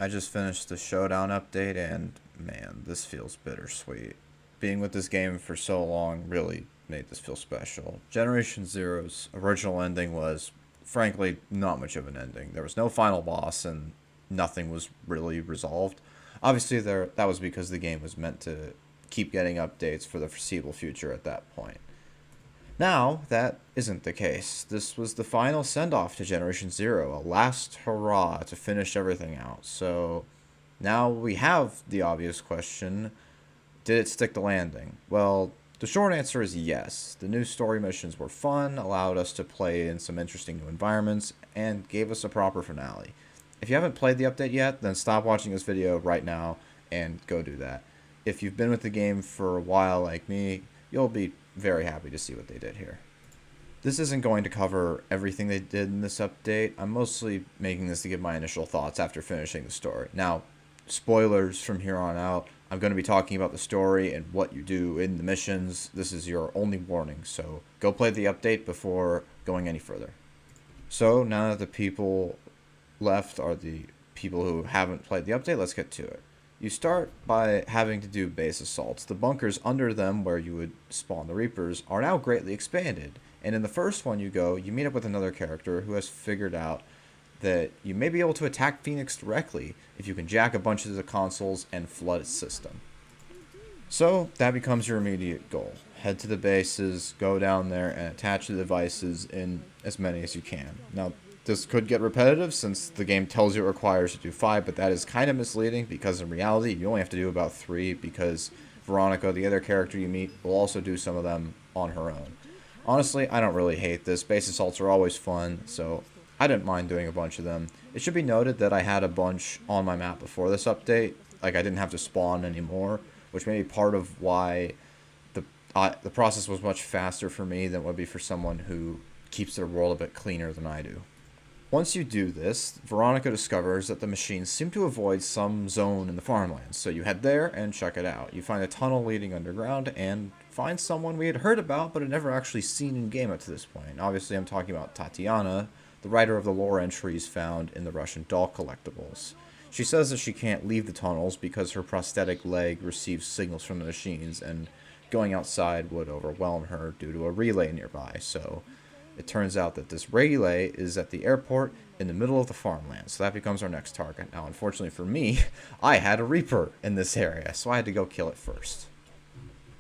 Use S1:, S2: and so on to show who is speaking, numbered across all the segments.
S1: I just finished the Showdown update, and man, this feels bittersweet. Being with this game for so long really made this feel special. Generation Zero's original ending was, frankly, not much of an ending. There was no final boss, and nothing was really resolved. Obviously, that was because the game was meant to keep getting updates for the foreseeable future at that point. Now, that isn't the case. This was the final send off to Generation Zero, a last hurrah to finish everything out. So now we have the obvious question: did it stick the landing? Well, the short answer is yes. The new story missions were fun, allowed us to play in some interesting new environments, and gave us a proper finale. If you haven't played the update yet, then stop watching this video right now and go do that. If you've been with the game for a while like me, you'll be very happy to see what they did here. This isn't going to cover everything they did in this update. I'm mostly making this to give my initial thoughts after finishing the story. Now, spoilers from here on out. I'm going to be talking about the story and what you do in the missions. This is your only warning, so go play the update before going any further. So, now that the people left are the people who haven't played the update, let's get to it. You start by having to do base assaults. The bunkers under them, where you would spawn the Reapers, are now greatly expanded. And in the first one you go, you meet up with another character who has figured out that you may be able to attack Phoenix directly if you can jack a bunch of the consoles and flood its system. So that becomes your immediate goal. Head to the bases, go down there, and attach the devices in as many as you can. Now, this could get repetitive since the game tells you it requires you to do 5, but that is kind of misleading because in reality you only have to do about 3 because Veronica, the other character you meet, will also do some of them on her own. Honestly, I don't really hate this. Base assaults are always fun, so I didn't mind doing a bunch of them. It should be noted that I had a bunch on my map before this update. Like, I didn't have to spawn anymore, which may be part of why the process was much faster for me than it would be for someone who keeps their world a bit cleaner than I do. Once you do this, Veronica discovers that the machines seem to avoid some zone in the farmlands, so you head there and check it out. You find a tunnel leading underground and find someone we had heard about but had never actually seen in game up to this point. Obviously, I'm talking about Tatiana, the writer of the lore entries found in the Russian doll collectibles. She says that she can't leave the tunnels because her prosthetic leg receives signals from the machines, and going outside would overwhelm her due to a relay nearby, so it turns out that this relay is at the airport in the middle of the farmland, so that becomes our next target. Now, unfortunately for me, I had a Reaper in this area, so I had to go kill it first.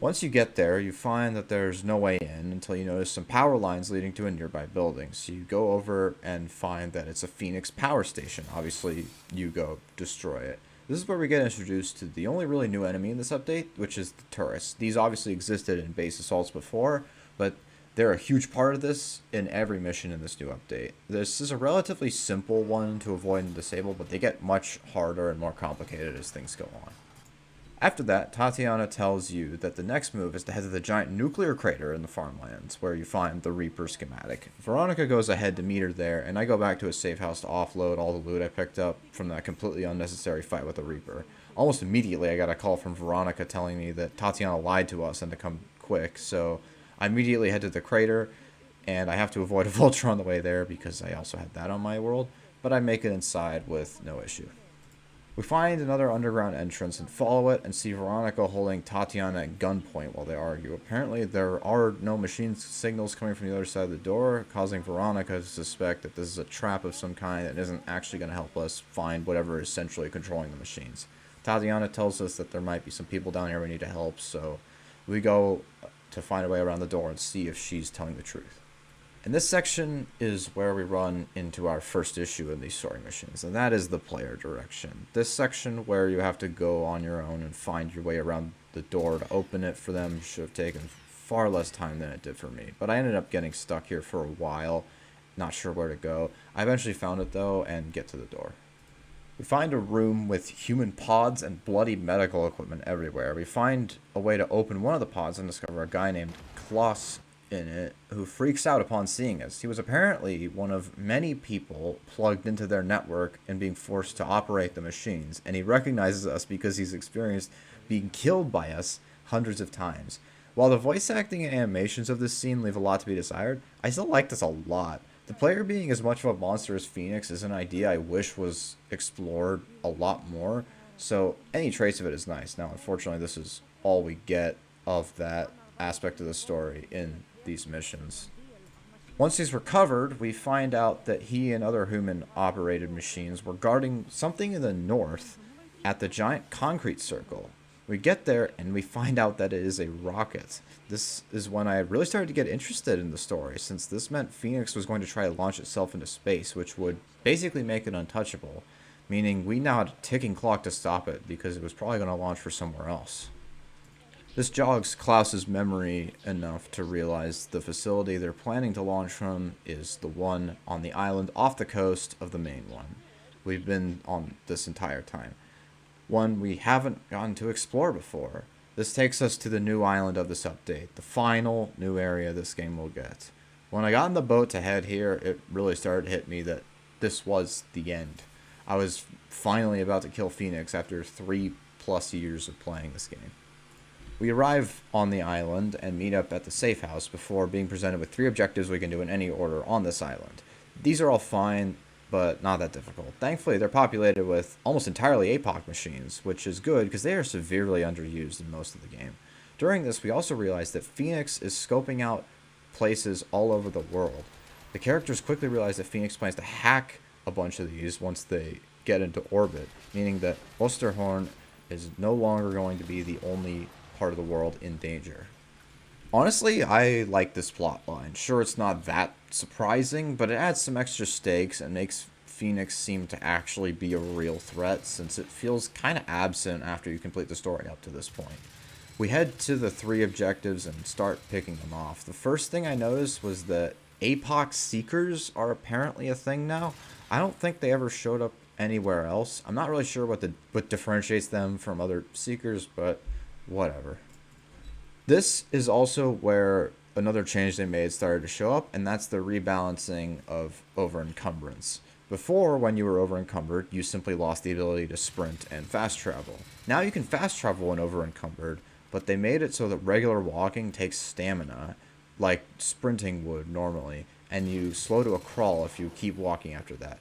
S1: Once you get there, you find that there's no way in until you notice some power lines leading to a nearby building. So you go over and find that it's a Phoenix power station. Obviously, you go destroy it. This is where we get introduced to the only really new enemy in this update, which is the turrets. These obviously existed in base assaults before, but they're a huge part of this in every mission in this new update. This is a relatively simple one to avoid and disable, but they get much harder and more complicated as things go on. After that, Tatiana tells you that the next move is to head to the giant nuclear crater in the farmlands, where you find the Reaper schematic. Veronica goes ahead to meet her there, and I go back to a safe house to offload all the loot I picked up from that completely unnecessary fight with the Reaper. Almost immediately, I got a call from Veronica telling me that Tatiana lied to us and to come quick, so I immediately head to the crater, and I have to avoid a vulture on the way there because I also had that on my world, but I make it inside with no issue. We find another underground entrance and follow it and see Veronica holding Tatiana at gunpoint while they argue. Apparently, there are no machine signals coming from the other side of the door, causing Veronica to suspect that this is a trap of some kind that isn't actually going to help us find whatever is centrally controlling the machines. Tatiana tells us that there might be some people down here we need to help, so we go to find a way around the door and see if she's telling the truth. And this section is where we run into our first issue in these story missions, and that is the player direction. This section where you have to go on your own and find your way around the door to open it for them should have taken far less time than it did for me. But I ended up getting stuck here for a while, not sure where to go. I eventually found it though and get to the door. We find a room with human pods and bloody medical equipment everywhere. We find a way to open one of the pods and discover a guy named Klaus in it who freaks out upon seeing us. He was apparently one of many people plugged into their network and being forced to operate the machines, and he recognizes us because he's experienced being killed by us hundreds of times. While the voice acting and animations of this scene leave a lot to be desired, I still like this a lot. The player being as much of a monster as Phoenix is an idea I wish was explored a lot more, so any trace of it is nice. Now, unfortunately, this is all we get of that aspect of the story in these missions. Once he's recovered, we find out that he and other human-operated machines were guarding something in the north at the giant concrete circle. We get there and we find out that it is a rocket. This is when I really started to get interested in the story, since this meant Phoenix was going to try to launch itself into space, which would basically make it untouchable, meaning we now had a ticking clock to stop it because it was probably going to launch for somewhere else. This jogs Klaus's memory enough to realize the facility they're planning to launch from is the one on the island off the coast of the main one we've been on this entire time. One we haven't gotten to explore before. This takes us to the new island of this update, the final new area this game will get. When I got in the boat to head here, it really started to hit me that this was the end. I was finally about to kill Phoenix after 3+ years of playing this game. We arrive on the island and meet up at the safe house before being presented with 3 objectives we can do in any order on this island. These are all fine, but not that difficult. Thankfully, they're populated with almost entirely APOC machines, which is good because they are severely underused in most of the game. During this, we also realize that Phoenix is scoping out places all over the world. The characters quickly realize that Phoenix plans to hack a bunch of these once they get into orbit, meaning that Osterhorn is no longer going to be the only part of the world in danger. Honestly, I like this plot line. Sure, it's not that surprising, but it adds some extra stakes and makes Phoenix seem to actually be a real threat, since it feels kind of absent after you complete the story up to this point. We head to the 3 objectives and start picking them off. The first thing I noticed was that APOC Seekers are apparently a thing now. I don't think they ever showed up anywhere else. I'm not really sure what differentiates them from other Seekers, but whatever. This is also where another change they made started to show up, and that's the rebalancing of over-encumbrance. Before, when you were over-encumbered, you simply lost the ability to sprint and fast travel. Now you can fast travel when over-encumbered, but they made it so that regular walking takes stamina, like sprinting would normally, and you slow to a crawl if you keep walking after that.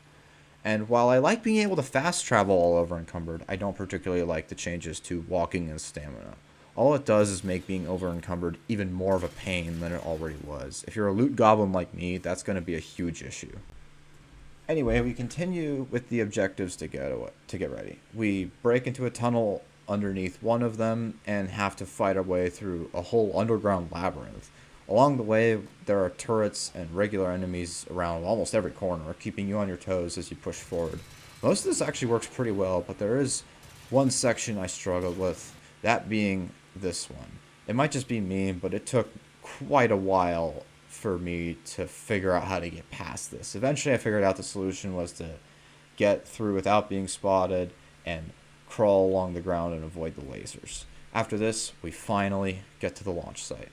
S1: And while I like being able to fast travel all over encumbered, I don't particularly like the changes to walking and stamina. All it does is make being over encumbered even more of a pain than it already was. If you're a loot goblin like me, that's going to be a huge issue. Anyway, we continue with the objectives to get ready. We break into a tunnel underneath one of them and have to fight our way through a whole underground labyrinth. Along the way, there are turrets and regular enemies around almost every corner, keeping you on your toes as you push forward. Most of this actually works pretty well, but there is one section I struggled with, that being this one. It might just be me, but it took quite a while for me to figure out how to get past this. Eventually I figured out the solution was to get through without being spotted and crawl along the ground and avoid the lasers. After this, we finally get to the launch site.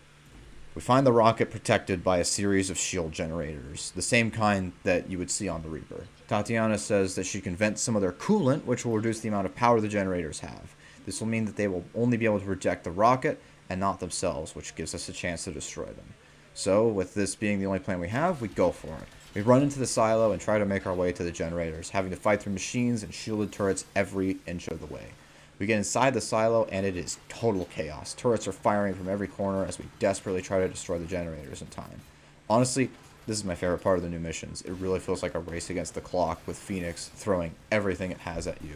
S1: We find the rocket protected by a series of shield generators, the same kind that you would see on the Reaper. Tatiana says that she can vent some of their coolant, which will reduce the amount of power the generators have. This will mean that they will only be able to reject the rocket and not themselves, which gives us a chance to destroy them. So, with this being the only plan we have, we go for it. We run into the silo and try to make our way to the generators, having to fight through machines and shielded turrets every inch of the way. We get inside the silo, and it is total chaos. Turrets are firing from every corner as we desperately try to destroy the generators in time. Honestly, this is my favorite part of the new missions. It really feels like a race against the clock, with Phoenix throwing everything it has at you.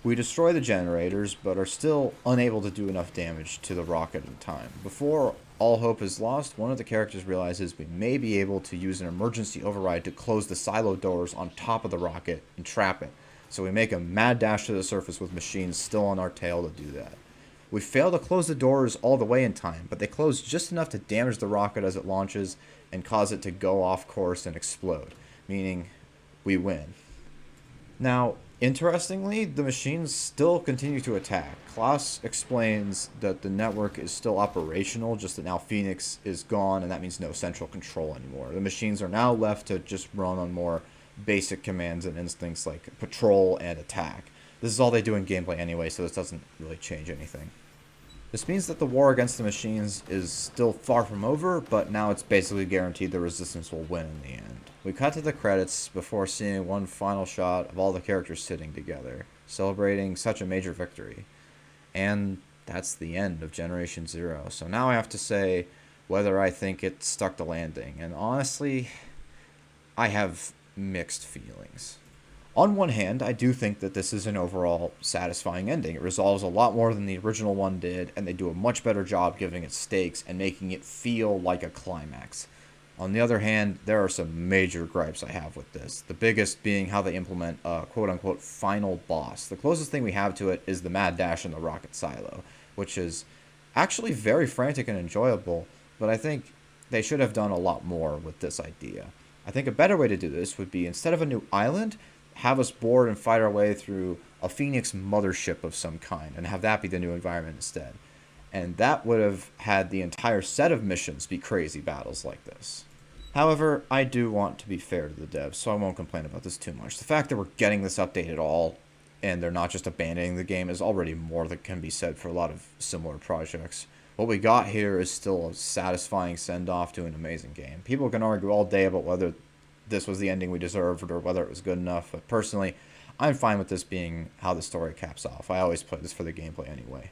S1: We destroy the generators, but are still unable to do enough damage to the rocket in time. Before all hope is lost, one of the characters realizes we may be able to use an emergency override to close the silo doors on top of the rocket and trap it. So we make a mad dash to the surface with machines still on our tail to do that. We fail to close the doors all the way in time, but they close just enough to damage the rocket as it launches and cause it to go off course and explode, meaning we win. Now, interestingly, the machines still continue to attack. Klaus explains that the network is still operational, just that now Phoenix is gone, and that means no central control anymore. The machines are now left to just run on more basic commands and instincts like patrol and attack. This is all they do in gameplay anyway, so this doesn't really change anything. This means that the war against the machines is still far from over, but now it's basically guaranteed the resistance will win in the end. We cut to the credits before seeing one final shot of all the characters sitting together, celebrating such a major victory. And that's the end of Generation Zero. So now I have to say whether I think it stuck the landing. And honestly, I have mixed feelings. On one hand, I do think that this is an overall satisfying ending. It resolves a lot more than the original one did, and they do a much better job giving it stakes and making it feel like a climax. On the other hand, there are some major gripes I have with this. The biggest being how they implement a quote unquote final boss. The closest thing we have to it is the Mad Dash in the rocket silo, which is actually very frantic and enjoyable, but I think they should have done a lot more with this idea. I think a better way to do this would be, instead of a new island, have us board and fight our way through a Phoenix mothership of some kind and have that be the new environment instead. And that would have had the entire set of missions be crazy battles like this. However, I do want to be fair to the devs, so I won't complain about this too much. The fact that we're getting this update at all and they're not just abandoning the game is already more that can be said for a lot of similar projects. What we got here is still a satisfying send-off to an amazing game. People can argue all day about whether this was the ending we deserved or whether it was good enough, but personally, I'm fine with this being how the story caps off. I always play this for the gameplay anyway.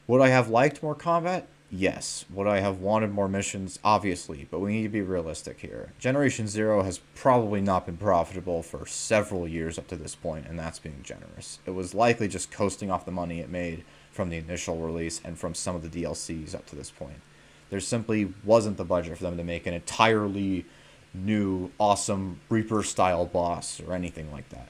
S1: Would I have liked more combat? Yes. Would I have wanted more missions? Obviously, but we need to be realistic here. Generation Zero has probably not been profitable for several years up to this point, and that's being generous. It was likely just coasting off the money it made from the initial release and from some of the DLCs up to this point. There simply wasn't the budget for them to make an entirely new, awesome Reaper-style boss or anything like that.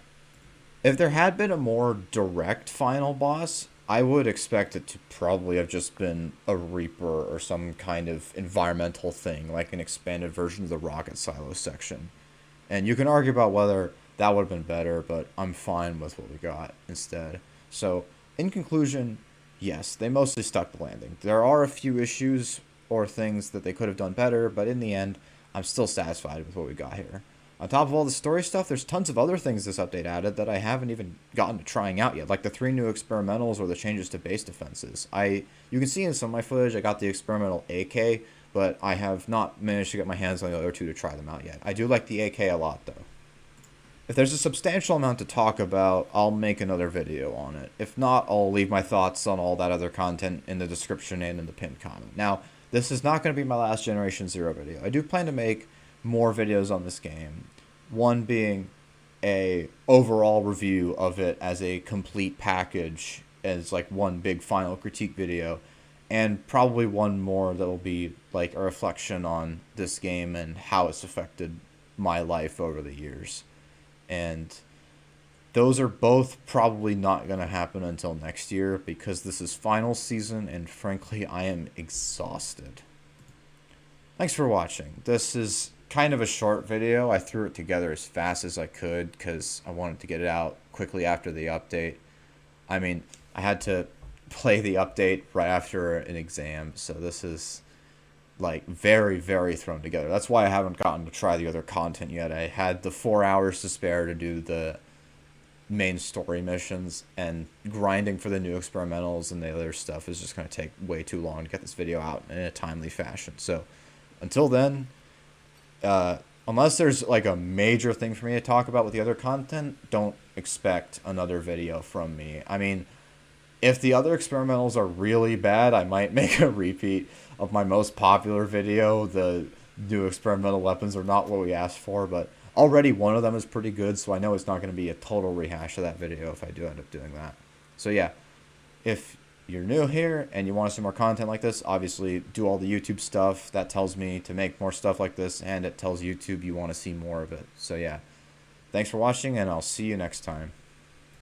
S1: If there had been a more direct final boss, I would expect it to probably have just been a Reaper or some kind of environmental thing, like an expanded version of the rocket silo section. And you can argue about whether that would have been better, but I'm fine with what we got instead. So, in conclusion, yes, they mostly stuck the landing. There are a few issues or things that they could have done better, but in the end, I'm still satisfied with what we got here. On top of all the story stuff, there's tons of other things this update added that I haven't even gotten to trying out yet, like the 3 new experimentals or the changes to base defenses. You can see in some of my footage I got the experimental AK, but I have not managed to get my hands on the other 2 to try them out yet. I do like the AK a lot, though. If there's a substantial amount to talk about, I'll make another video on it. If not, I'll leave my thoughts on all that other content in the description and in the pinned comment. Now, this is not going to be my last Generation Zero video. I do plan to make more videos on this game. One being a overall review of it as a complete package, as like one big final critique video, and probably one more that'll be like a reflection on this game and how it's affected my life over the years. And those are both probably not going to happen until next year because this is final season and frankly I am exhausted. Thanks for watching. This is kind of a short video. I threw it together as fast as I could because I wanted to get it out quickly after the update. I mean, I had to play the update right after an exam, so this is like very, very thrown together. That's why I haven't gotten to try the other content yet. I had the 4 hours to spare to do the main story missions, and grinding for the new experimentals and the other stuff is just going to take way too long to get this video out in a timely fashion. So until then, unless there's like a major thing for me to talk about with the other content, don't expect another video from me. I mean, if the other experimentals are really bad, I might make a repeat of my most popular video. The new experimental weapons are not what we asked for, but already one of them is pretty good, so I know it's not going to be a total rehash of that video if I do end up doing that. So yeah, if you're new here and you want to see more content like this, obviously do all the YouTube stuff. That tells me to make more stuff like this, and it tells YouTube you want to see more of it. So yeah, thanks for watching, and I'll see you next time.